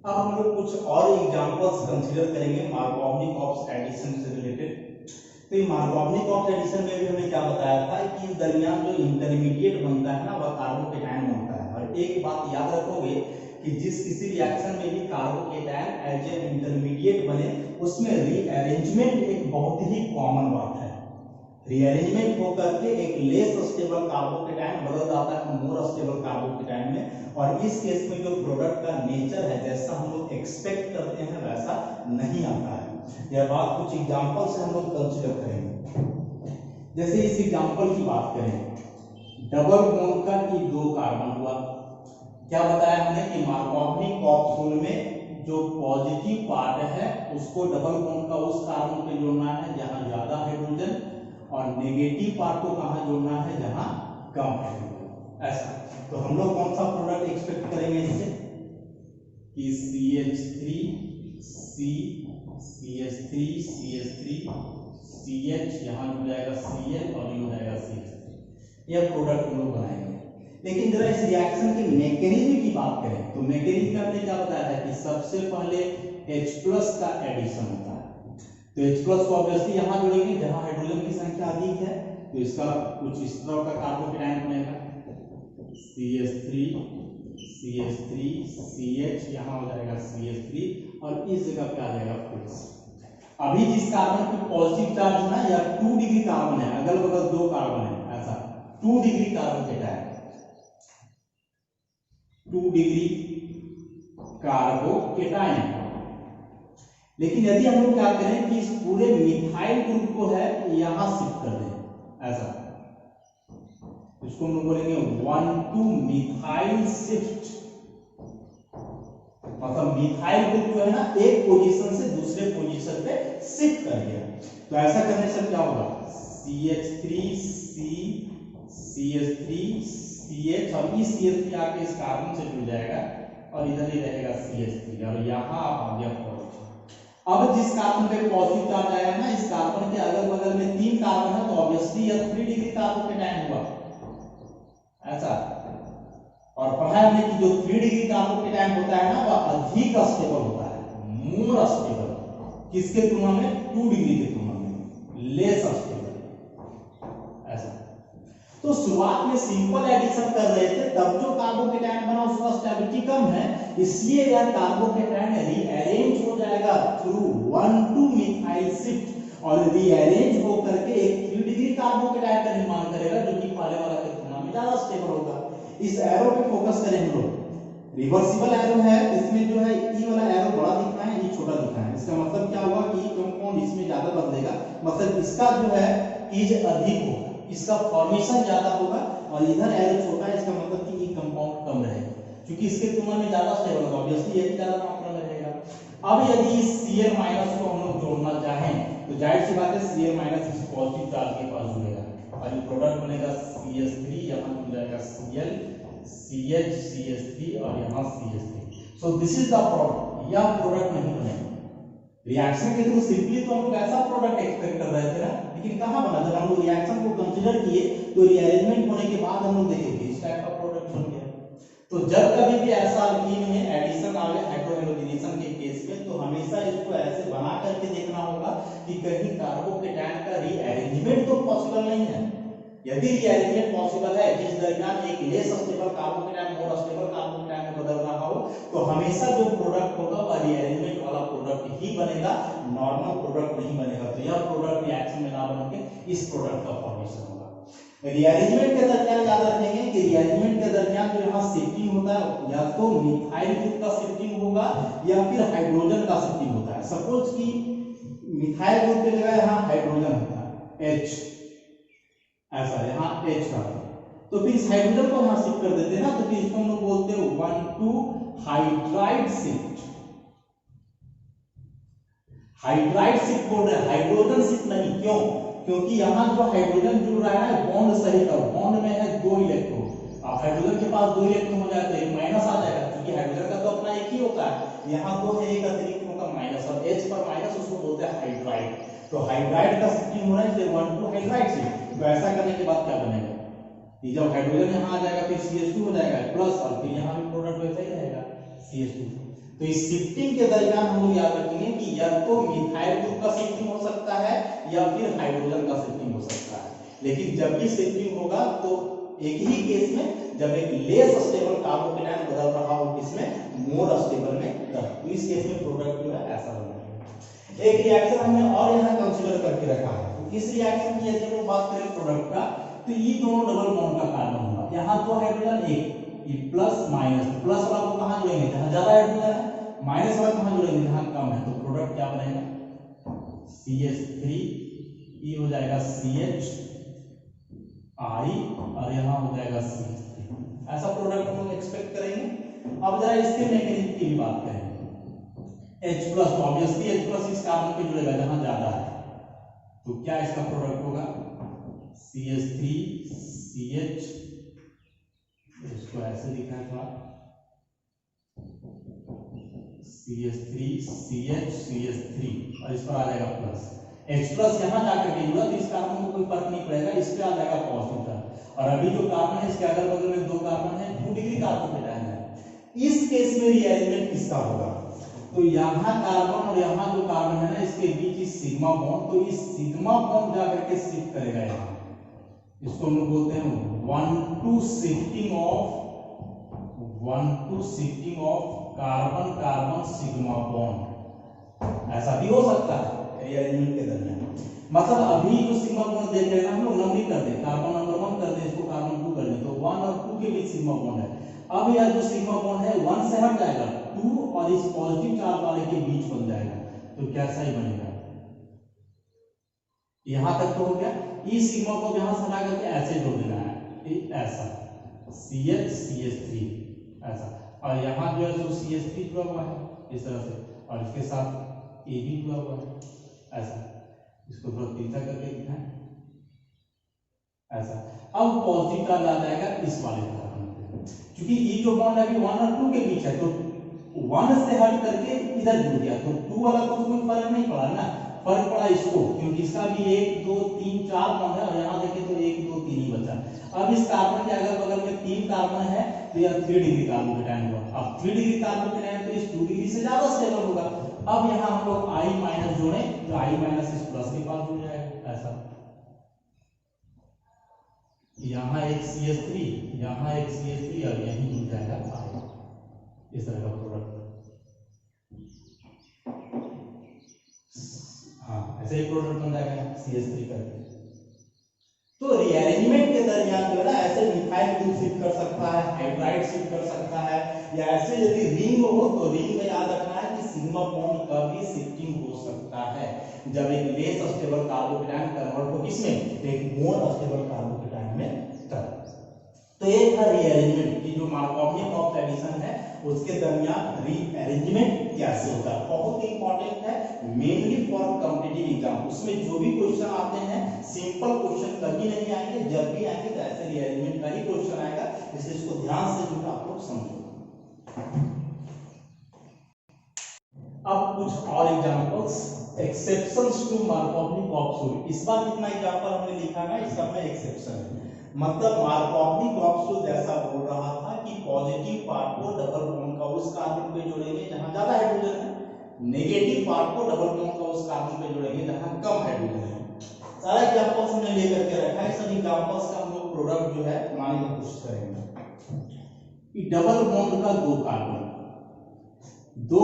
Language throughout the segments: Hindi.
अब हम लोग कुछ और एग्जांपल्स कंसीडर करेंगे मार्कोवनिक ऑफ एडिशन से रिलेटेड। तो ये मार्कोवनिक ऑफ एडिशन में भी हमने क्या बताया था कि इस दरमियान जो इंटरमीडिएट बनता है ना वह कार्बोकेटायन बनता है। और एक बात याद रखोगे कि जिस किसी रिएक्शन में भी कार्बोकेटायन एज ए इंटरमीडिएट बने उसमें रीअरेंजमेंट एक बहुत ही कॉमन बात है। रीअरेंजमेंट होकर के एक लेस स्टेबल कार्बोकेटायन बदल जाता है मोर स्टेबल कार्बोकेटायन में, और इस केस में जो प्रोडक्ट का नेचर है जैसा हम लोग एक्सपेक्ट करते हैं वैसा नहीं आता है। यह बात कुछ एग्जांपल से हम लोग कंसीडर करेंगे। जैसे इस एग्जांपल की बात करें, डबल बॉन्ड का ई 2 कार्बन हुआ। क्या बताया हमने कि मार्कोवनिक कॉप्सूल में जो पॉजिटिव पार्ट है उसको डबल बॉन्ड का उस कार्बन पे जोड़ना है जहां ज्यादा हाइड्रोजन, और नेगेटिव पार्ट को कहां जोड़ना है जहां कम हाइड्रोजन। ऐसा तो हम लोग कौन सा प्रोडक्ट एक्सपेक्ट करेंगे इससे कि CH3 C CH3 CH3 CH यहां हो जाएगा Cl और ये हो जाएगा CH3। यह प्रोडक्ट हम लोग बनाएंगे। लेकिन जरा इस रिएक्शन के मैकेनिज्म की बात करें तो मैकेनिज्म में हमने क्या बताया था कि सबसे पहले H+ का एडिशन होता है। तो H+ को ऑब्वियसली यहां जोड़ेंगे जहां हाइड्रोजन की संख्या अधिक है, तो इसका कुछ इस तरह का कार्बोकेटायन बनेगा CH3 CH3 CH, यहां हो जाएगा CH3 और इस जगह पे आ जाएगा प्लस। अभी जिस कार्बन पे पॉजिटिव चार्ज है ना या 2 डिग्री कार्बन है, अगल बगल 2 कार्बन है, ऐसा 2 डिग्री कार्बोकेटायन 2 डिग्री कार्बोकेटायन। लेकिन यदि हम लोग क्या करें कि इस पूरे मिथाइल ग्रुप को है यहां शिफ्ट कर दें, ऐसा इसको हम लोग बोलेंगे 1,2 मिथाइल शिफ्ट। मतलब मिथाइल ग्रुप जो है ना एक पोजीशन से दूसरे पोजीशन पे शिफ्ट कर गया। तो ऐसा करने से क्या होगा CH3C CH3 CH, और इस CH3 आके इस कार्बन से जुड़ जाएगा और इधर ही रहेगा CH3 और यहाँ आ गया पॉजिटिव। अब जिस कार्बन पे पॉजिटिव चार्ज आया ना इस कार्बन के अगल बगल में 3 कार्बन है, तो ऑब्वियसली यह 3 डिग्री कार्बोकेटायन हुआ, ऐसा। और पढ़ा हमने कि जो 3 डिग्री कार्बोकेटायन होता है ना वह अधिक स्टेबल होता है, मोर स्टेबल, किसके तुलना में 2 डिग्री के तुलना में लेस स्टेबल, ऐसा। तो शुरुआत में सिंपल एडिशन कर रहे थे तब जो कार्बोकेटायन बना उसका स्टेबिलिटी कम है, इसलिए यह कार्बोकेटायन रीअरेंज हो जाएगा थ्रू 1,2 मिथाइल शिफ्ट और रीअरेंज होकर के एक 3 डिग्री कार्बोकेटायन का निर्माण करेगा जो कि पहले वाला के तुलना में ज्यादा स्टेबल होगा। इस एरो पे फोकस करें हम लोग, रिवर्सिबल एरो है, इसमें जो है ई वाला एरो बड़ा दिखना है, ई छोटा दिखना है। इसका मतलब क्या हुआ कि कंपाउंड इसमें ज्यादा बदलेगा, मतलब इसका जो है ईज अधिक होगा, इसका फॉर्मेशन ज्यादा होगा, और इधर एरो छोटा है, इसका मतलब कि ई कंपाउंड कम रहेगा क्योंकि इसके तुलना में ज्यादा स्टेबल होगा, ऑब्वियसली ये ज्यादा मात्रा में रहेगा। अब यदि इस Cl- को हम लोग जोड़ना चाहें तो जाहिर सी बात है Cl- इस पॉजिटिव चार्ज के पास जुड़ेगा और ये प्रोडक्ट बनेगा CH3, यहां हो जाएगा Cl CH CH3 और यहां CH3। So this is the product. यह प्रोडक्ट नहीं बनेगा रिएक्शन के थ्रू। सिंपली तो हम लोग ऐसा प्रोडक्ट एक्सपेक्ट कर रहे थे ना, लेकिन कहां बना? जब हम लोग रिएक्शन को कंसीडर किए तो रीअरेंजमेंट होने के बाद हम लोग देखेंगे इस टाइप का प्रोडक्ट बन गया। तो जब कभी भी ऐसा अल्कीन में एडिशन आवे हाइड्रोहेलोजिनेशन के केस में तो हमेशा इसको ऐसे बना करके देखना होगा कि कहीं कार्बोकेटायन का रीअरेंजमेंट तो पॉसिबल नहीं है। यदि रीअरेंजमेंट पॉसिबल है जिस दरमियान एक less stable carbocation more stable carbocation में बदल रहा हो, तो हमेशा जो प्रोडक्ट होगा वह रीअरेंजमेंट वाला प्रोडक्ट ही बनेगा, नॉर्मल प्रोडक्ट नहीं बनेगा। तो यह प्रोडक्ट रिएक्शन में ना बन के इस प्रोडक्ट का फॉर्मेशन होगा। रीअरेंजमेंट के दरमियान याद रखेंगे कि रीअरेंजमेंट के दरमियान जो यहाँ शिफ्टिंग होता है या तो मिथाइल ग्रुप का शिफ्टिंग होगा या फिर हाइड्रोजन का शिफ्टिंग होता है। सपोज कि मिथाइल ग्रुप की जगह यहाँ हाइड्रोजन होता है H, ऐसा यहाँ H का, तो फिर इस हाइड्रोजन को यहाँ शिफ्ट कर देते हैं ना, तो फिर इसको हम लोग बोलते हैं 1,2 हाइड्राइड शिफ्ट। हाइड्राइड शिफ्ट बोल रहे हैं, हाइड्रोजन शिफ्ट नहीं। क्यों? क्योंकि यहाँ जो हाइड्रोजन जुड़ रहा है बॉन्ड सही का, बॉन्ड में है 2 इलेक्ट्रॉन। अब हाइड्रोजन के पास 2 इलेक्ट्रॉन हो जाए तो एक माइनस आ जाएगा, क्योंकि हाइड्रोजन का तो अपना एक ही होता है, यहाँ 2 है एक अतिरिक्त होगा माइनस, और H पर माइनस उसको बोलते हैं हाइड्राइड। तो हाइड्राइड का शिफ्टिंग हो रहा है इसलिए 1,2 हाइड्राइड शिफ्ट। तो ऐसा करने के बाद क्या बनेगा कि जब हाइड्रोजन यहाँ आ जाएगा फिर CH2 हो जाएगा प्लस, और फिर यहाँ भी प्रोडक्ट वैसा ही रहेगा CH2। तो इस शिफ्टिंग के दरमियान हम लोग याद रखेंगे कि या तो मिथाइल ग्रुप का शिफ्टिंग हो सकता है या फिर हाइड्रोजन का शिफ्टिंग हो सकता है। लेकिन जब भी शिफ्टिंग होगा तो एक ही केस में जब एक लेस स्टेबल कार्बोकेटायन बदल रहा हो किसमें मोर स्टेबल में तो इस केस में प्रोडक्ट जो है ऐसा बनेगा। एक रिएक्शन हमने और यहाँ कंसीडर करके रखा है। तो इस रिएक्शन की यदि हम बात करें प्रोडक्ट का तो ये दोनों डबल बॉन्ड का कार्बन होगा। यहाँ तो हाइड्रोजन एक ये प्लस माइनस, प्लस वाला को कहाँ जोड़ेंगे जहाँ ज्यादा हाइड्रोजन है, माइनस वाला कहाँ जोड़ेंगे जहाँ कम है। तो प्रोडक्ट क्या बनेगा CH3 ये हो जाएगा CH I और यहाँ हो जाएगा CH3। ऐसा प्रोडक्ट हम लोग एक्सपेक्ट करेंगे। अब जरा इसके मैकेनिज्म की भी बात करेंगे। H plus obviously H plus इस कार्बन पे जुड़ेगा जहां ज्यादा है, तो क्या इसका प्रोडक्ट होगा CH3 CH, इसको ऐसे लिखा है थोड़ा CH3 CH CH3 और इस पर आ जाएगा प्लस। H प्लस यहाँ जाकर के जुड़ा तो इस कार्बन को कोई फर्क नहीं पड़ेगा, इस पे आ जाएगा पॉजिटिव चार्ज। और अभी जो कार्बन है इसके अगल बगल में दो कार्बन है, 2 डिग्री कार्बोकेटायन है। इस केस में रिअरेंजमेंट किसका होगा तो यहाँ कार्बन और यहाँ जो कार्बन है ना इसके बीच इस सिग्मा बॉन्ड, तो इस सिग्मा बॉन्ड जाकर के शिफ्ट करेगा यहाँ। इसको हम लोग बोलते हैं 1-to shifting of carbon carbon sigma bond. ऐसा भी हो सकता है रिअरेंजमेंट के दरमियान। मतलब अभी जो सिग्मा बॉन्ड देख रहे हैं ना हम लोग नंबरिंग कर दें, कार्बन नंबर 1 कर दें, इसको कार्बन 2 कर दें, तो 1 और 2 के बीच सिग्मा बॉन्ड है। अब यह जो सिग्मा बॉन्ड है 1 से हट जाएगा, 2 और इस पॉजिटिव चार्ज वाले के बीच बन जाएगा। तो कैसा ही बनेगा, यहां तक तो हो गया। इस सिग्मा को यहां से हटा करके ऐसे जोड़ देना है, ऐसा CH CH3 ऐसा, और यहाँ जो है सो CH3 जुड़ा हुआ है इस तरह से, और इसके साथ A भी जुड़ा हुआ है ऐसा। इसको थोड़ा तीखा करके दिखाएं ऐसा। अब पॉजिटिव चार्ज आ जाएगा इस वाले कार्बन पे, क्योंकि ये जो बॉन्ड है 1 और 2 के बीच है, तो 1 से हट करके इधर जुड़ गया, तो 2 वाला को तो कोई फर्क नहीं पड़ा ना, फर्क पड़ा इसको, क्योंकि इसका भी 1 2 3 4 बॉन्ड है और यहाँ देखें तो 1 2 3 ही बचा। अब इस कार्बन के अगल बगल में 3 कार्बन है, तो यह 3 डिग्री कार्बोकेटायन हुआ। अब 3 डिग्री कार्बोकेटायन तो इस 2 डिग्री से ज्यादा स्टेबल होगा। अब यहाँ हम लोग I माइनस जोड़ें तो I माइनस इस प्लस के पास जुड़ जाएगा ऐसा। यहाँ एक CH3 यहाँ एक CH3 और यहीं जुड़ जाएगा I, इस तरह का प्रोडक्ट। हाँ ऐसे ही प्रोडक्ट बन जाएगा CH3 करके। तो रिअरेंजमेंट के दरमियान जो है ना ऐसे मिथाइल ग्रुप शिफ्ट कर सकता है, हाइड्राइड शिफ्ट कर सकता है, या ऐसे यदि रिंग हो तो रिंग में याद रखना है कि सिग्मा बॉन्ड का भी शिफ्टिंग हो सकता है। जब एक लेस स्टेबल कार्बोकेटायन कन्वर्ट हो किसमें, तो एक मोर स्टेबल कार्बोकेटायन में तब। तो एक है रिअरेंजमेंट की जो मार्कोवियन ऑफ एडिशन है उसके दरमियान रीअरेंजमेंट कैसे होता है, बहुत इंपॉर्टेंट है मेनली फॉर कॉम्पिटिटिव एग्जाम। उसमें जो भी क्वेश्चन आते हैं सिंपल क्वेश्चन कभी नहीं आएंगे, जब भी आएंगे तो ऐसे रीअरेंजमेंट का ही क्वेश्चन आएगा, इसलिए इसको ध्यान से जो आप लोग समझो। अब कुछ और एग्जांपल्स, एक्सेप्शंस टू मार्कोव्नि कॉक्स। इस बार जितना एग्जांपल हमने लिखा है इसका में एक्सेप्शन है, मतलब मार्कोव्नि कॉक्स जैसा बोल रहा था कि पॉजिटिव पार्ट को डबल बॉन्ड का उस कार्बन पे जोड़ेंगे जहां ज्यादा हाइड्रोजन है, नेगेटिव पार्ट को डबल बॉन्ड का उस कार्बन पे जोड़ेंगे जहां कम हाइड्रोजन है। सारा एग्जांपल्स हमने लेकर के रखा है, सभी एग्जांपल्स का हम लोग प्रोडक्ट जो है बनाने की कोशिश करेंगे। कि डबल बॉन्ड का दो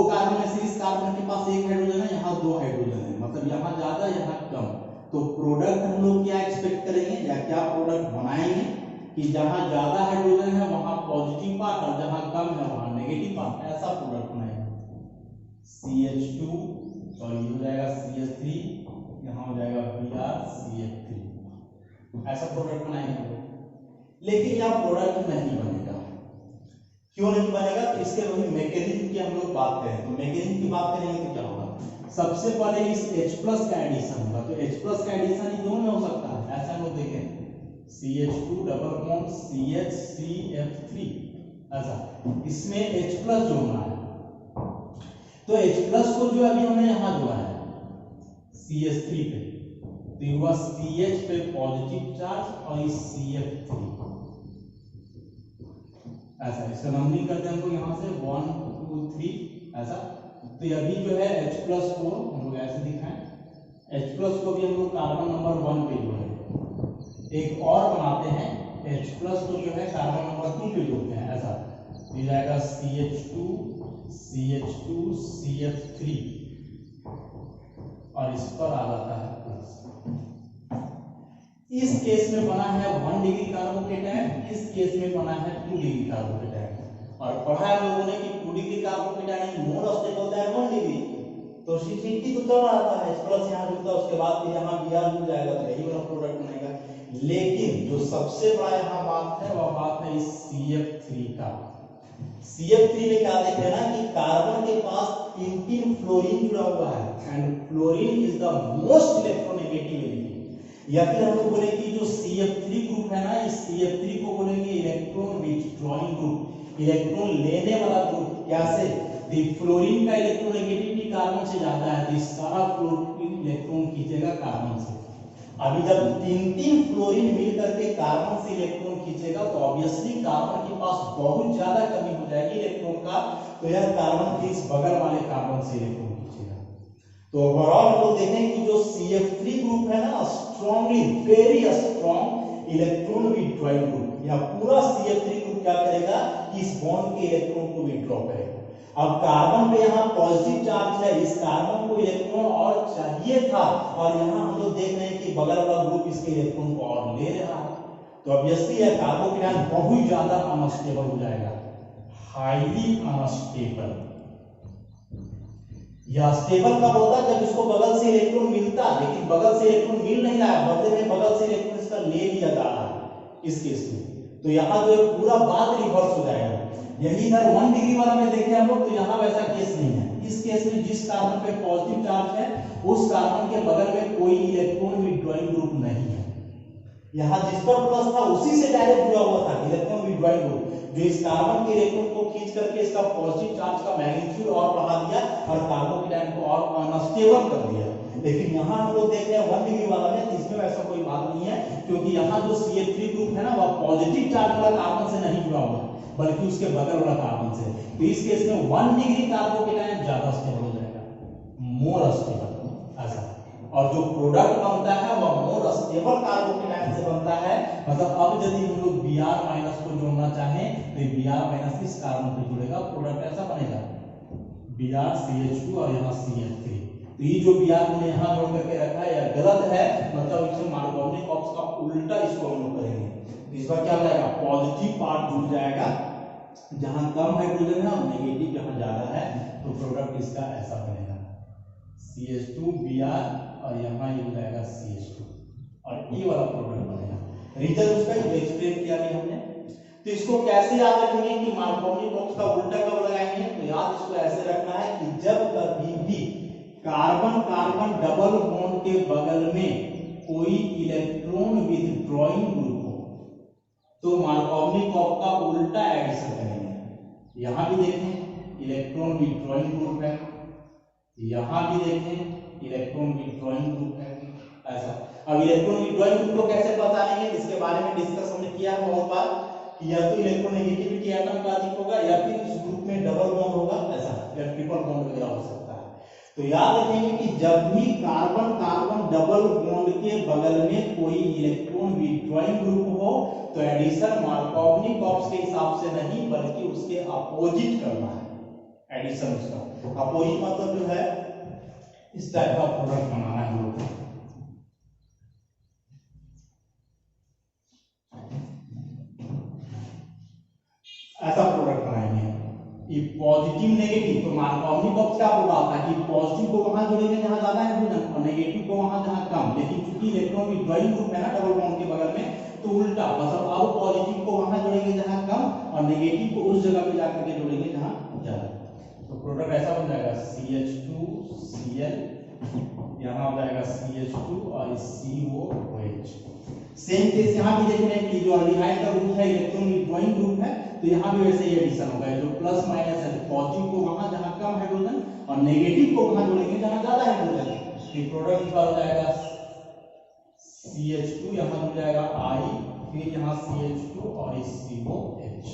कार्बन में से इस कार्बन के पास एक हाइड्रोजन है, यहाँ 2 हाइड्रोजन है, मतलब यहाँ ज्यादा यहाँ कम। तो प्रोडक्ट हम लोग क्या एक्सपेक्ट करेंगे या क्या प्रोडक्ट बनाएंगे कि जहां ज्यादा हाइड्रोजन है वहां पॉजिटिव पार्ट और जहां कम है वहां नेगेटिव पार्ट, ऐसा प्रोडक्ट बनाएंगे। CH2 और ये हो जाएगा CH3, यहाँ हो जाएगा BrCH3, ऐसा प्रोडक्ट बनाएंगे हम लोग। लेकिन यह प्रोडक्ट नहीं बनेगा, क्यों नहीं बनेगा, तो इसके वही मैकेनिज्म की हम लोग बात करें तो मैकेनिज्म की बात करेंगे तो क्या होगा, सबसे पहले इस H+ का एडिशन होगा। तो H+ का एडिशन इन दोनों में हो सकता है, ऐसा हम लोग देखें CH2 डबल बॉन्ड CH3F3 ऐसा, इसमें H+ जोड़ना है। तो H+ को जो अभी हमने यहाँ जोड़ा है CH3 पे, तो ये हुआ CH पे पॉजिटिव चार्ज और इस CF3 ऐसा। इसका नंबरिंग करते हैं हमको यहाँ से 1 2 3 ऐसा। तो ये भी जो है H+4 हम लोग ऐसे दिखाएं, H+ को भी हम लोग कार्बन नंबर 1 पे जोड़े, एक और बनाते हैं H+ को जो है कार्बन नंबर 2 पे जोड़ते हैं ऐसा। ये जाएगा CH2 CH2 CF3 और इस पर आ जाता है प्लस। इस केस में बना है 1 डिग्री कार्बोकेटायन, इस केस में बना है 2 डिग्री कार्बोकेटायन। और पढ़ा है लोगों ने कि 2 डिग्री कार्बोकेटायन मोर स्टेबल है 1 डिग्री, तो C3 तो चल रहा था, H+ यहाँ जुड़ता है, उसके बाद फिर यहाँ Br जुड़ जाएगा, तो यही वाला प्रोडक्ट बनेगा। लेकिन जो सबसे बड़ा यहाँ बात है वह बात है इस CF3 का। CF3 में क्या देख रहे हैं ना कि कार्बन के पास 3 फ्लोरीन जुड़ा हुआ है and fluorine is the most electronegative element. या फिर हम लोग बोले कि जो CF3 ग्रुप है ना, इस CF3 को बोलेंगे इलेक्ट्रॉन विथड्रॉइंग ग्रुप, इलेक्ट्रॉन लेने वाला ग्रुप। कैसे? फ्लोरीन का इलेक्ट्रोनेगेटिविटी कार्बन से ज्यादा है, तो इस सारा फ्लोरीन इलेक्ट्रॉन खींचेगा कार्बन से। अभी जब 3 फ्लोरीन मिलकर के कार्बन से इलेक्ट्रॉन खींचेगा तो ऑब्वियसली कार्बन के पास बहुत ज्यादा कमी हो जाएगी इलेक्ट्रॉन का, तो यह कार्बन के इस बगल वाले कार्बन से इलेक्ट्रॉन खींचेगा। तो ओवरऑल हम लोग देखें कि जो CF3 ग्रुप है ना, strongly very strong electron withdrawing group. यह पूरा CF3 ग्रुप क्या करेगा कि इस बॉन्ड के इलेक्ट्रॉन को विथड्रॉ करेगा। अब कार्बन पे यहाँ पॉजिटिव चार्ज है, इस कार्बन को इलेक्ट्रॉन और चाहिए था, और यहाँ हम लोग देख रहे हैं कि बगल वाला ग्रुप इसके इलेक्ट्रॉन को और ले रहा है, तो ऑब्वियसली यह कार्बोकेटायन बहुत ज्यादा अनस्टेबल हो जाएगा, हाईली अनस्टेबल। यह स्टेबल कब होता है? जब इसको बगल से इलेक्ट्रॉन मिलता, लेकिन बगल से इलेक्ट्रॉन मिल नहीं रहा है, बदले में बगल से इलेक्ट्रॉन इसका ले लिया जा रहा है इस केस में। तो यहाँ जो पूरा बात रिवर्स हो जाएगा। यही इधर 1 डिग्री वाला में देखे हम लोग, तो यहाँ वैसा केस नहीं है। इस केस में जिस कार्बन पे पॉजिटिव चार्ज है उस कार्बन के बगल में कोई इलेक्ट्रॉन विथड्रॉइंग ग्रुप नहीं है। यहाँ जिस पर प्लस था उसी से डायरेक्ट जुड़ा हुआ था इलेक्ट्रॉन विथड्रॉइंग ग्रुप, जो इस कार्बन के इलेक्ट्रॉन को खींच करके इसका पॉजिटिव चार्ज का मैग्नीट्यूड और बढ़ा दिया और कार्बोकेटायन को और अनस्टेबल कर दिया। लेकिन यहाँ हम लोग देख रहे हैं 1 डिग्री वाला में, इसमें वैसा कोई बात नहीं है, क्योंकि यहाँ जो CH3 ग्रुप है ना, वह पॉजिटिव चार्ज वाला कार्बन से नहीं जुड़ा हुआ, बल्कि उसके बगल वाला कार्बन से। तो इस केस में 1 डिग्री कार्बोकेटायन ज्यादा स्टेबल हो जाएगा, मोर स्टेबल ऐसा। और जो प्रोडक्ट बनता है वह मोर स्टेबल कार्बोकेटायन से बनता है। मतलब अब यदि हम लोग Br- को जोड़ना चाहें तो Br- इस कार्बन पे जुड़ेगा, प्रोडक्ट ऐसा बनेगा BrCH2 और यहाँ CH3। तो ये जो Br हमने यहाँ जोड़ करके रखा है यह गलत है, मतलब इसमें मार्कोवनिक बॉक्स का उल्टा इसको हम लोग करेंगे। इस बार क्या हो जाएगा, पॉजिटिव पार्ट जुड़ जाएगा जहां कम हाइड्रोजन है और नेगेटिव जहां ज्यादा है, तो प्रोडक्ट इसका ऐसा बनेगा CH2 Br और यहाँ ये हो जाएगा CH2 और ये वाला प्रोडक्ट बनेगा। रीजन उसका जो एक्सप्लेन किया भी हमने। तो इसको कैसे याद रखेंगे कि मार्कोवनिक बॉक्स का उल्टा कब लगाएंगे? तो याद इसको ऐसे रखना है कि जब कभी भी कार्बन कार्बन डबल बॉन्ड के बगल में कोई इलेक्ट्रॉन विथड्रॉइंग ग्रुप हो तो मार्कोवनिक बॉक्स का उल्टा एडिशन करेंगे। यहां भी देखें इलेक्ट्रॉन विथड्रॉइंग ग्रुप है, यहां भी देखें इलेक्ट्रॉन विथड्रॉइंग ग्रुप है ऐसा। अब इलेक्ट्रॉन विथड्रॉइंग ग्रुप को कैसे पहचानेंगे, इसके बारे में डिस्कस हमने किया है बहुत बार कि या तो इलेक्ट्रोनेगेटिविटी एटम का अधिक होगा या फिर इस ग्रुप में डबल बॉन्ड होगा ऐसा, या ट्रिपल बॉन्ड वगैरह हो सकता है। तो याद रखेंगे कि जब भी कार्बन कार्बन डबल बॉन्ड के बगल में कोई इलेक्ट्रॉन विथड्रॉइंग ग्रुप हो तो एडिशन मार्कोवनिक बॉक्स के हिसाब से नहीं बल्कि उसके अपोजिट करना है। एडिशन उसका अपोजिट मतलब जो है इस टाइप का प्रोडक्ट बनाना है हम लोग। ऐसा प्रोडक्ट बनाएंगे ये पॉजिटिव नेगेटिव। तो मार्कोवनिक बॉक्स क्या बोला था कि पॉजिटिव को वहां जोड़ेंगे जहां ज्यादा हाइड्रोजन और नेगेटिव को वहां जहां कम। लेकिन चूंकि इलेक्ट्रॉन विथड्रॉइंग ग्रुप है ना डबल बॉन्ड के बगल में, तो उल्टा मतलब अब पॉजिटिव को वहां जोड़ेंगे जहां कम और नेगेटिव को उस जगह पे जाकर के जोड़ेंगे जहां ज्यादा। तो प्रोडक्ट ऐसा बन जाएगा CH2Cl, यहाँ हो जाएगा CH2 और COOH। सेम केस यहाँ भी देख रहे हैं कि जो अल्डिहाइड का ग्रुप है इलेक्ट्रॉन विथड्रॉइंग ग्रुप है, तो यहाँ भी वैसे ही एडिशन होगा, जो प्लस माइनस है पॉजिटिव को वहां जहां कम हाइड्रोजन और नेगेटिव को वहां जोड़ेंगे जहां ज्यादा हाइड्रोजन। तो प्रोडक्ट इसका हो जाएगा CH2, यहाँ हो जाएगा I, फिर यहाँ CH2 और COH।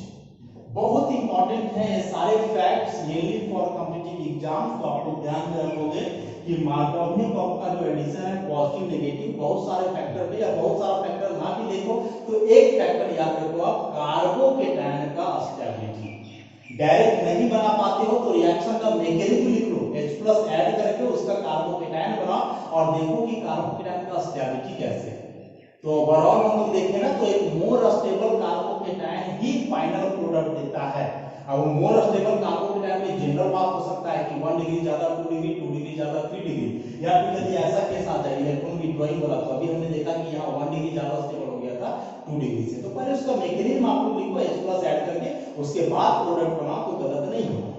बहुत इंपॉर्टेंट है ये सारे facts mainly for competitive exam. तो आप लोग ध्यान में रखोगे कि मार्कोव का जो एडिशन है पॉजिटिव नेगेटिव बहुत सारे फैक्टर पे या बहुत सारा फैक्टर ना भी देखो तो एक फैक्टर याद रखो आप, कार्बोकेटायन का स्टेबिलिटी। डायरेक्ट नहीं बना पाते हो तो रिएक्शन का मैकेनिज्म लिख लो, H+ ऐड करके उसका कार्बोकेटायन बनाओ और देखो कि कार्बोकेटायन का स्टेबिलिटी कैसे है। तो ओवरऑल हम लोग देखें ना तो एक मोर स्टेबल कार्बोकेटायन ही फाइनल प्रोडक्ट देता है। अब मोर स्टेबल कार्बोकेटायन में जनरल बात हो सकता है कि 1 डिग्री ज्यादा 2 डिग्री 2 डिग्री ज्यादा 3 डिग्री, या फिर यदि ऐसा केस आ जाए इलेक्ट्रॉन विथड्रॉइंग वाला, तो अभी हमने देखा कि यहाँ 1 डिग्री ज्यादा स्टेबल हो गया था 2 डिग्री से। तो पहले उसका मैकेनिज्म आप लोग लिखो H+ ऐड करके, उसके बाद प्रोडक्ट बनाओ तो गलत नहीं होगा।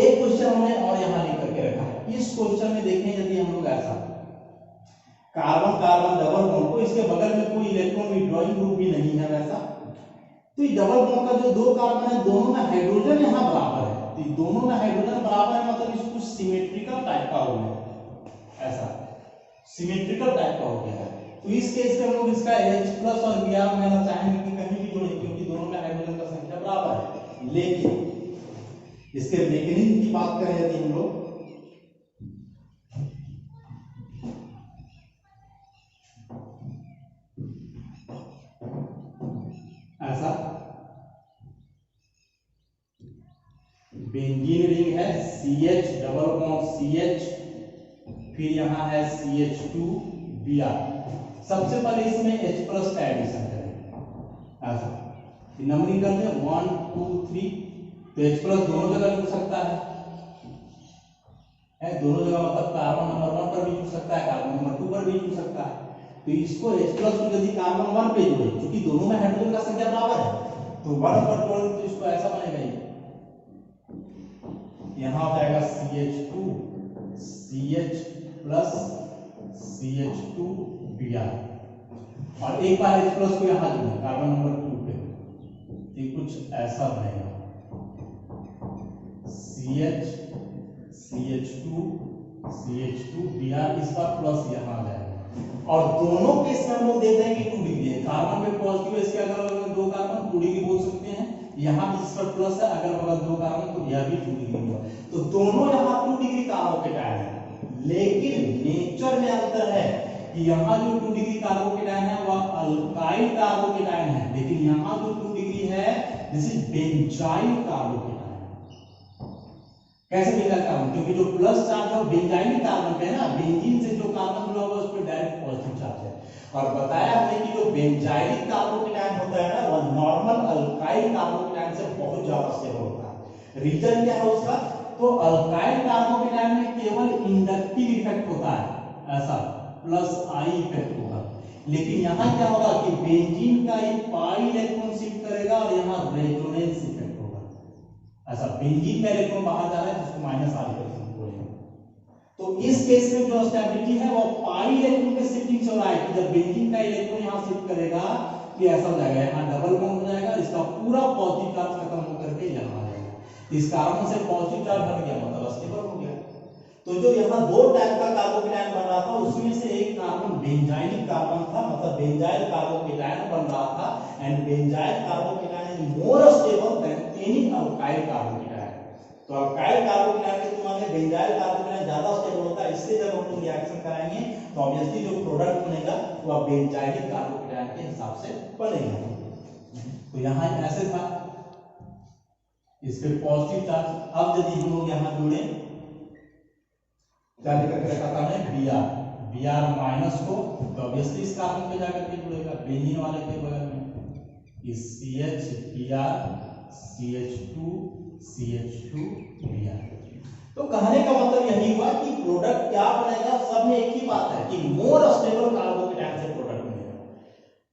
एक क्वेश्चन हमने और यहाँ लिख करके रखा है। इस क्वेश्चन में देखें यदि हम लोग ऐसा कार्बन कार्बन डबल बॉन्ड को, इसके बगल में कोई इलेक्ट्रॉन विथड्रॉइंग ग्रुप भी नहीं है वैसा, तो ये डबल बॉन्ड का जो दो कार्बन है दोनों में हाइड्रोजन यहाँ बराबर है, तो दोनों में हाइड्रोजन बराबर है मतलब इसको सिमेट्रिकल टाइप का हो गया, ऐसा सिमेट्रिकल टाइप का हो गया है। तो इस केस में हम लोग इसका H+ और Br माइनस चाहेंगे कि कहीं भी जोड़ें क्योंकि दोनों में हाइड्रोजन का संख्या बराबर है। लेकिन इसके मैकेनिज्म की बात करें यदि हम लोग, ऐसा बेंजीन रिंग है CH डबल बॉन्ड CH, फिर यहाँ है CH2Br। सबसे पहले इसमें H+ का एडिशन करें, ऐसा नंबरिंग करते हैं 1 2 3, तो H+ दोनों जगह जुड़ सकता है दोनों जगह मतलब कार्बन नंबर 1 पर भी जुड़ सकता है, कार्बन नंबर 2 पर भी जुड़ सकता है। तो इसको H+ को यदि कार्बन 1 पे जोड़े, क्योंकि दोनों में हाइड्रोजन का संख्या बराबर है, तो 1 पर जोड़े तो इसको ऐसा बनेगा, यहाँ हो जाएगा CH2 CH प्लस CH2Br, और एक बार H+ को यहाँ जोड़े कार्बन नंबर 2 पे, ये कुछ ऐसा बनेगा CH CH2 CH2Br, इस बार प्लस यहाँ आ जाएगा। और दोनों केस में हम लोग देख रहे हैं कि 2 डिग्री है, कार्बन में पॉजिटिव है, इसके अगल बगल में 2 कार्बन 2 डिग्री बोल सकते हैं, यहाँ भी इस पर प्लस है, अगल बगल 2 कार्बन तो यह भी 2 डिग्री हुआ, तो दोनों यहाँ 2 डिग्री कार्बोकेटायन है। लेकिन नेचर में अंतर है कि यहाँ जो 2 डिग्री कार्बोकेटायन है वह अल्काइल कार्बोकेटायन है, लेकिन यहाँ जो 2 डिग्री है दिस इज बेंजाइल कार्बोकेटायन। कैसे बेंजाइल कार्बन? क्योंकि जो प्लस चार्ज है वो बेंजाइल कार्बन पे है ना, बेंजीन से जो कार्बन जुड़ा हुआ है उस पर डायरेक्ट पॉजिटिव चार्ज है। और बताया हमने कि जो बेंजाइलिक कार्बोकेटायन होता है ना वह नॉर्मल अल्काइल कार्बोकेटायन से बहुत ज्यादा स्टेबल होता है। रीजन क्या है उसका? तो अल्काइल कार्बोकेटायन में केवल इंडक्टिव इफेक्ट होता है, ऐसा प्लस आई इफेक्ट होगा, लेकिन यहाँ क्या होगा कि बेंजीन का ये पाई इलेक्ट्रॉन शिफ्ट करेगा और यहाँ रेजोनेंस इफेक्ट होगा, ऐसा बेंजीन का इलेक्ट्रॉन बाहर जा रहा है जिसको माइनस आर इलेक्ट्रॉन बोलेंगे। तो इस केस में जो स्टेबिलिटी है वो पाई इलेक्ट्रॉन के शिफ्टिंग से हो रहा है कि जब बेंजीन का इलेक्ट्रॉन यहाँ शिफ्ट करेगा कि ऐसा हो जाएगा, यहाँ डबल बॉन्ड हो जाएगा, इसका पूरा पॉजिटिव चार्ज खत्म होकर के यहाँ आ जाएगा, इस कार्बन से पॉजिटिव चार्ज हट गया मतलब स्टेबल हो गया। तो जो यहाँ दो टाइप का कार्बोकेटायन बन रहा था उसमें से एक कार्बन बेंजाइलिक कार्बन था, मतलब बेंजाइल कार्बोकेटायन बन रहा था, and benzyl carbocation is more stable then any alkyl carbocation. तो अल्काइल कार्बोकेटायन के तुलना में बेंजाइल कार्बोकेटायन ज्यादा स्टेबल होता है, इससे जब हम लोग रिएक्शन कराएंगे तो ऑब्वियसली जो प्रोडक्ट बनेगा वो बेंजाइलिक कार्बोकेटायन के हिसाब से बनेगा। तो यहाँ ऐसे था, इस पे पॉजिटिव चार्ज। अब यदि हम लोग यहाँ जोड़े क्या लिख के रखा था हमने Br माइनस को, तो ऑब्वियसली इस कार्बन पे जाकर के जुड़ेगा बेंजीन वाले के बगल में, इस CH Br CH2 CH2Br। तो कहने का मतलब यही हुआ कि प्रोडक्ट क्या बनेगा, सब में एक ही बात है कि मोर स्टेबल कार्बोकेटायन से प्रोडक्ट बनेगा।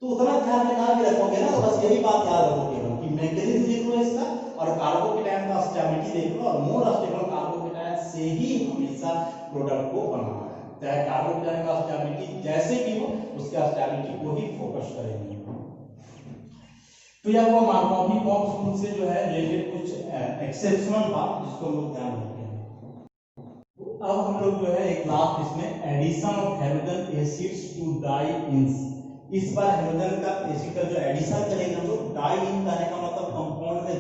तो उतना ध्यान में ना भी रखोगे ना तो बस यही बात याद रखोगे कि मैकेनिज्म लिख लो इसका और कार्बोकेटायन का स्टेबिलिटी देख लो, और मोर स्टेबल कार्बोकेटायन से ही हमेशा प्रोडक्ट को बनाना है, चाहे कार्बोकेटायन का स्टेबिलिटी जैसे भी हो उसका स्टेबिलिटी को ही फोकस करेंगे। तो यह वो मार्कोव रूल से जो है रिलेटेड कुछ एक्सेप्शनल बात जिसको हम लोग ध्यान रखें। अब हम लोग जो है एक लास्ट इसमें addition of hydrogen acids to dienes, इस बार हाइड्रोजन का एसिड का जो एडिशन करेंगे हम लोग, डाइईन कहने का मतलब कंपाउंड में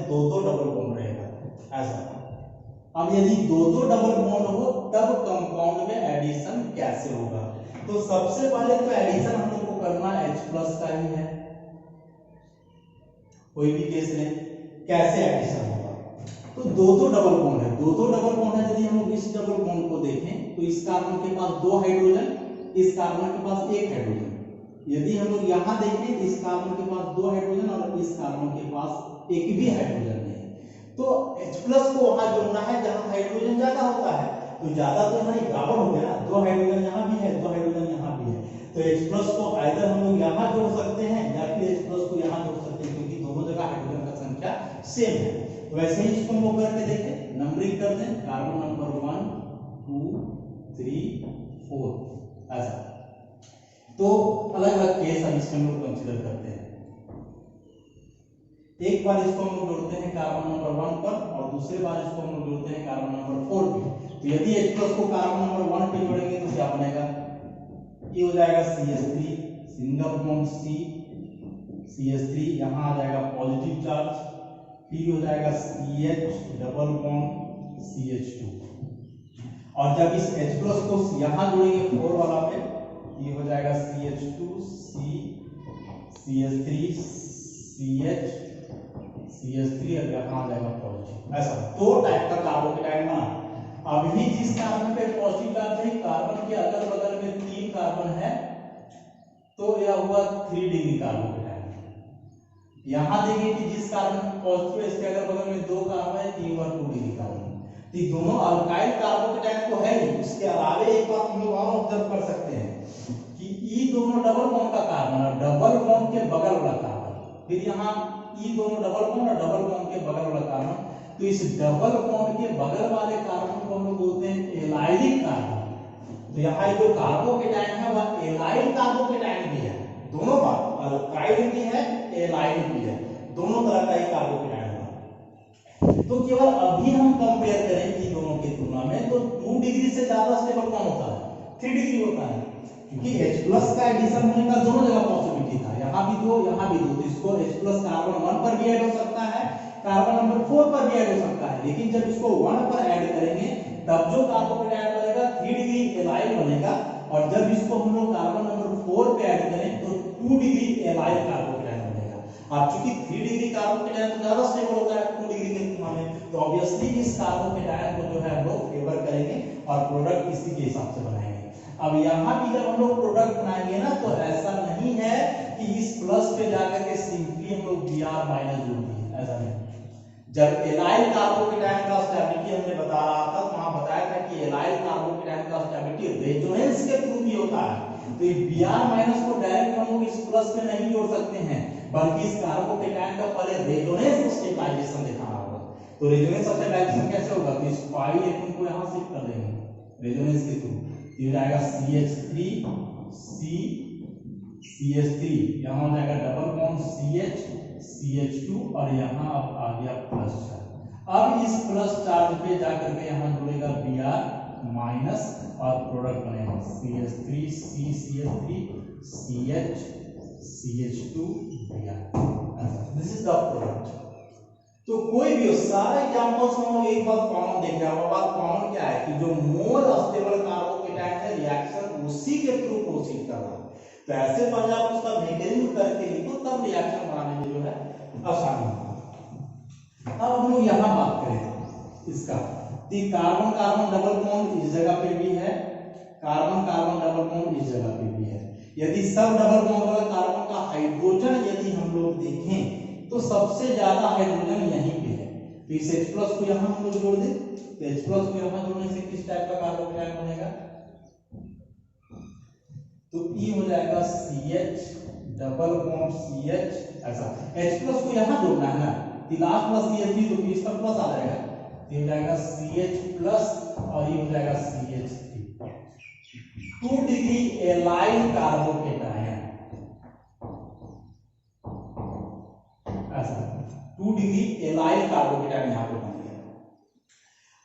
अब यदि दो दो डबल बॉन्ड हो तब कंपाउंड में एडिशन कैसे होगा? तो सबसे पहले तो एडिशन हम लोग को करना H+ का ही है, कोई भी केस ले। कैसे एडिशन होगा? तो दो दो डबल बॉन्ड है, दो दो डबल बॉन्ड है। यदि हम लोग इस डबल बॉन्ड को देखें तो इस कार्बन के पास 2 हाइड्रोजन, इस कार्बन के पास 1 हाइड्रोजन। यदि हम लोग यहाँ देखें तो इस कार्बन के पास 2 हाइड्रोजन और इस कार्बन के पास 1 भी हाइड्रोजन नहीं। तो H+ को वहां जोड़ना है जहां हाइड्रोजन ज्यादा होता है, तो ज्यादा तो नहीं बराबर हो गया ना, 2 हाइड्रोजन यहाँ भी है, 2 हाइड्रोजन यहाँ भी है। तो H+ को आइदर हम लोग यहाँ जोड़ सकते हैं या फिर H+ को यहाँ जोड़ सकते हैं, क्योंकि दोनों जगह हाइड्रोजन का संख्या सेम है। तो वैसे ही इसको हम लोग करके देखें, नंबरिंग कर दें, कार्बन नंबर 1 2 3 4 ऐसा। तो अलग अलग केस हम इसमें लोग कंसीडर करते हैं। एक बार इसको हम लोग जोड़ते हैं कार्बन नंबर 1 पर और दूसरे बार इसको हम लोग जोड़ते हैं कार्बन नंबर 4 पे। तो यदि H+ को कार्बन नंबर 1 पे जोड़ेंगे तो क्या बनेगा? ये हो जाएगा CH3 single bond C, CH3 यहाँ आ जाएगा पॉजिटिव चार्ज, फिर हो जाएगा CH डबल बॉन्ड CH2। और जब इस H+ को यहाँ जोड़ेंगे 4 वाला पे, ये हो जाएगा CH2 C CH3 CH CH3 और यहाँ आ जाएगा पॉजिटिव। ऐसा 2 टाइप का कार्बोकेटाइन बना। अभी जिस कार्बन पे पॉजिटिव चार्ज है, कार्बन के अगल बगल में 3 कार्बन है, तो यह हुआ 3 डिग्री कार्बोकेटाइन। यहाँ देखिए कि जिस कार्बन पे पॉजिटिव है इसके अगल बगल में 2 कार्बन है, 3 और 2 डिग्री कार्बन। तो दोनों अल्काइल कार्बोकेटाइन तो है ही, उसके अलावे एक बात हम लोग और ऑब्जर्व कर सकते हैं कि ई दोनों डबल बॉन्ड का कार्बन और डबल बॉन्ड के बगल वाला कार्बन, फिर यहाँ ई दोनों डबल बॉन्ड और डबल बॉन्ड के बगल वाला कार्बन। तो इस डबल बॉन्ड के बगल वाले कार्बन को हम लोग बोलते हैं एलाइलिक कार्बन। तो यहाँ जो कार्बोकेटाइन है वह एलाइल कार्बोकेटाइन भी है, दोनों बात अल्काइल भी है एलाइल भी है, दोनों तरह का ही कार्बोकेटाइन है। तो केवल अभी हम कंपेयर करें कि दोनों की तुलना में, तो 2 डिग्री से ज्यादा स्टेबल कौन होता है? 3 डिग्री होता है, क्योंकि H+ का एडिशन होने का दोनों जगह पॉसिबिलिटी था, यहाँ भी 2 यहाँ भी 2। तो इसको H+ कार्बन 1 पर भी ऐड हो सकता है, कार्बन नंबर 4 पर भी ऐड हो सकता है। लेकिन जब इसको 1 पर ऐड करेंगे तब जो कार्बोकेटाइन बनेगा 3 डिग्री एलाइल बनेगा, और जब इसको हम लोग कार्बन नंबर 4 पे ऐड करें तो 2 डिग्री एलाइल कार्बोकेटाइन बनेगा। अब चूंकि 3 डिग्री कार्बोकेटाइन तो ज्यादा स्टेबल होता है 2 डिग्री के तुलना में, तो ऑब्वियसली इस कार्बोकेटाइन को जो है हम लोग फेवर करेंगे और प्रोडक्ट इसी के हिसाब से बनाएंगे। अब यहाँ भी जब हम लोग प्रोडक्ट बनाएंगे ना, तो ऐसा नहीं है कि इस प्लस पे जाकर के सिंपली हम लोग Br माइनस जोड़ दिए, ऐसा नहीं। जब एलाइल कार्बोकेटाइन का स्टेबिलिटी हमने बता रहा था, तो वहां बताया था कि एलाइल कार्बोकेटाइन का स्टेबिलिटी रेजोनेंस के थ्रू भी होता है। तो ये Br माइनस को डायरेक्ट हम लोग इस प्लस में नहीं जोड़ सकते हैं, बल्कि इस कार्बोकेटाइन का पहले रेजोनेंस स्टेबलाइजेशन दिखाना होगा। तो रेजोनेंस स्टेबलाइजेशन कैसे होगा? तो इस पाई इलेक्ट्रॉन को यहां शिफ्ट कर देंगे रेजोनेंस के थ्रू, ये जाएगा CH3 C CH3, यहाँ हो जाएगा डबल बॉन्ड CH CH2 और यहाँ अब आ गया प्लस चार्ज। अब इस प्लस चार्ज पे जाकर के यहाँ जुड़ेगा Br माइनस और प्रोडक्ट बनेगा CH3 C CH3 CH CH2 Br। This is the product. तो कोई भी हो, सारे एग्जांपल्स में हम लोग एक बात कॉमन देख रहे हैं। वो बात कॉमन क्या है कि जो मोर स्टेबल कार्बोकेटाइन है रिएक्शन उसी के थ्रू प्रोसीड कर रहा है। तो ऐसे पहले आप उसका मैकेनिज्म करके लिखो, तब रिएक्शन बनाने में जो है आसानी होगी। अब हम लोग यहाँ बात करें इसका, कार्बन कार्बन डबल बॉन्ड इस जगह पे भी है, कार्बन कार्बन डबल बॉन्ड इस जगह पे भी है। यदि सब डबल बॉन्ड वाला कार्बन का हाइड्रोजन यदि हम लोग देखें तो सबसे ज्यादा हाइड्रोजन यहीं पे है। तो इस H+ को यहाँ हम लोग जोड़ दें, तो H+ को यहाँ जोड़ने से किस टाइप का कार्बोकेटाइन बनेगा? तो E हो जाएगा CH डबल बॉन्ड CH ऐसा। H+ को यहाँ जोड़ना है ना, लास्ट प्लस CH3 तो इस पर प्लस आ जाएगा, ये हो जाएगा CH+ और ये हो जाएगा CH3। 2 डिग्री एलाइल कार्बोकेटाइन ऐसा, 2 डिग्री एलाइल कार्बोकेटाइन यहाँ पे बन गया।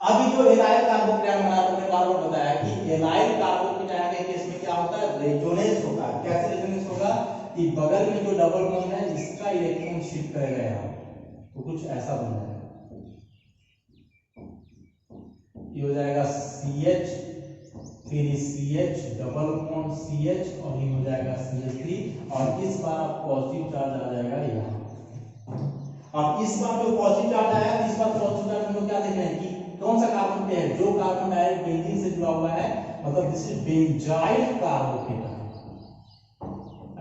अभी जो एलाइल कार्बोकेटाइन बना तो मैंने बार बार बताया कि एलाइल कार्बोकेटाइन के केस में क्या होता है? रेजोनेंस होता है। कैसे रेजोनेंस होगा कि बगल में जो डबल बॉन्ड है इसका इलेक्ट्रॉन शिफ्ट करेगा यहाँ, तो कुछ ऐसा बन जाएगा। हो जाएगा CH, फिर CH डबल बॉन्ड CH, और ये हो जाएगा CH3, और इस बार आप पॉजिटिव चार्ज आ जाएगा यहाँ। अब इस बार जो पॉजिटिव चार्ज आया, इस बार पॉजिटिव चार्ज हम लोग क्या देख रहे हैं कि कौन सा कार्बन पे है, जो कार्बन डायरेक्ट बेंजीन से जुड़ा हुआ है, मतलब दिस इज बेंजाइल कार्बोकेटाइन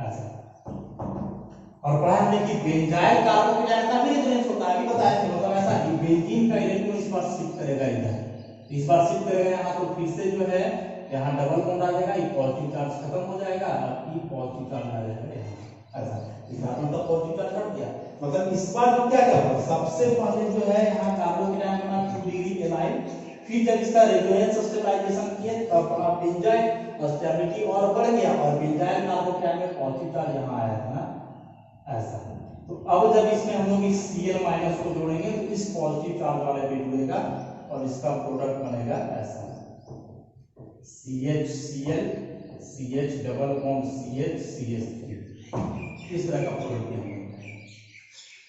ऐसा। और पढ़ा हमने कि बेंजाइल कार्बोकेटाइन का भी रेजोनेंस होता है, अभी बताया था, मतलब ऐसा कि बेंजीन का इलेक्ट्रॉन इस बार शिफ्ट करेगा इधर, इस बार शिफ्ट करेगा यहाँ, तो फिर से जो है यहाँ डबल बॉन्ड आ जाएगा, ये पॉजिटिव चार्ज खत्म हो जाएगा, और ये पॉजिटिव चार्ज आ जाएगा यहाँ ऐसा। इस कार्बन का पॉजिटिव चार्ज हट गया, मतलब इस बार जो क्या क्या हुआ, सबसे पहले जो है यहाँ कार्बोकेटाइन अपना 2 डिग्री एलाइन, फिर जब इसका रेजोनेंस स्टेबलाइजेशन किए तब अपना बेंजाइल स्टेबिलिटी और बढ़ गया, और बेंजाइल कार्बोकेटाइन में पॉजिटिव चार्ज यहाँ आया था ना ऐसा। तो अब जब इसमें हम लोग इस Cl माइनस को जोड़ेंगे तो इस पॉजिटिव चार्ज वाले पे जुड़ेगा, और इसका प्रोडक्ट बनेगा ऐसा CH Cl CH double bond CH CH3, इस तरह का प्रोडक्ट है।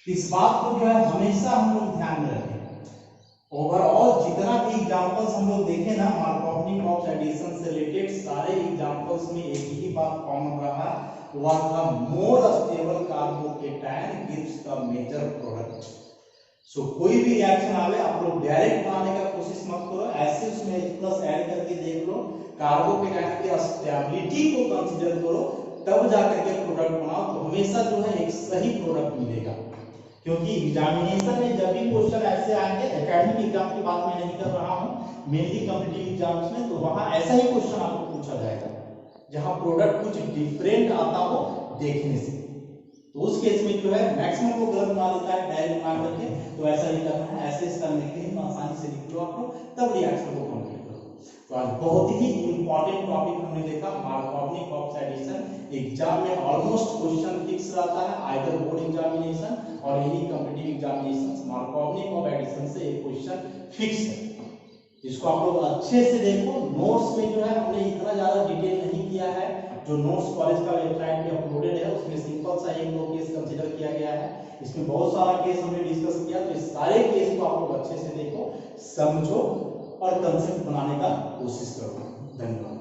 इस बात को जो है हमेशा हम लोग ध्यान में रखें। ओवरऑल जितना भी एग्जांपल्स हम लोग देखे ना मार्कोव एडिशन से रिलेटेड, सारे एग्जांपल्स में एक ही बात कॉमन रहा, वह था more stable carbocation gives the major product. So कोई भी रिएक्शन आवे आप लोग डायरेक्ट बनाने का कोशिश मत करो, ऐसे उसमें प्लस ऐड करके देख लो, कार्बोकेटाइन की स्टेबिलिटी को कंसीडर करो, तब जाकर के प्रोडक्ट बनाओ, तो हमेशा जो है एक सही प्रोडक्ट मिलेगा। क्योंकि एग्जामिनेशन में जब भी क्वेश्चन ऐसे आएंगे, एकेडमिक एग्जाम की बात मैं नहीं कर रहा हूं, मेनली कॉम्पिटिटिव एग्जाम्स में, तो वहां ऐसा ही क्वेश्चन आपको पूछा जाएगा जहां प्रोडक्ट कुछ डिफरेंट आता हो देखने से, तो उस केस में जो है मैक्सिमम को गलत बना देता है डायरेक्ट बना करके, तो ऐसा नहीं करना है, ऐसे करने के लिए आसानी से लिख लो आप लोग, तब रिएक्शन को कंप्लीट करो। तो आज बहुत ही इंपॉर्टेंट टॉपिक हमने देखा मार्कोव एडिशन। एग्जाम में ऑलमोस्ट क्वेश्चन फिक्स रहता है, आइदर बोर्ड एग्जामिनेशन और any competitive examination, Markov addition से एक क्वेश्चन फिक्स है। इसको आप लोग अच्छे से देखो। नोट्स में जो है हमने इतना ज्यादा डिटेल नहीं किया है, जो नोट्स कॉलेज का वेबसाइट पे अपलोडेड है उसमें सिंपल सा एक दो केस कंसीडर किया गया है, इसमें बहुत सारा केस हमने डिस्कस किया, तो इस सारे केस को आप लोग अच्छे से देखो, समझो और कंसेप्ट बनाने का कोशिश करो। धन्यवाद।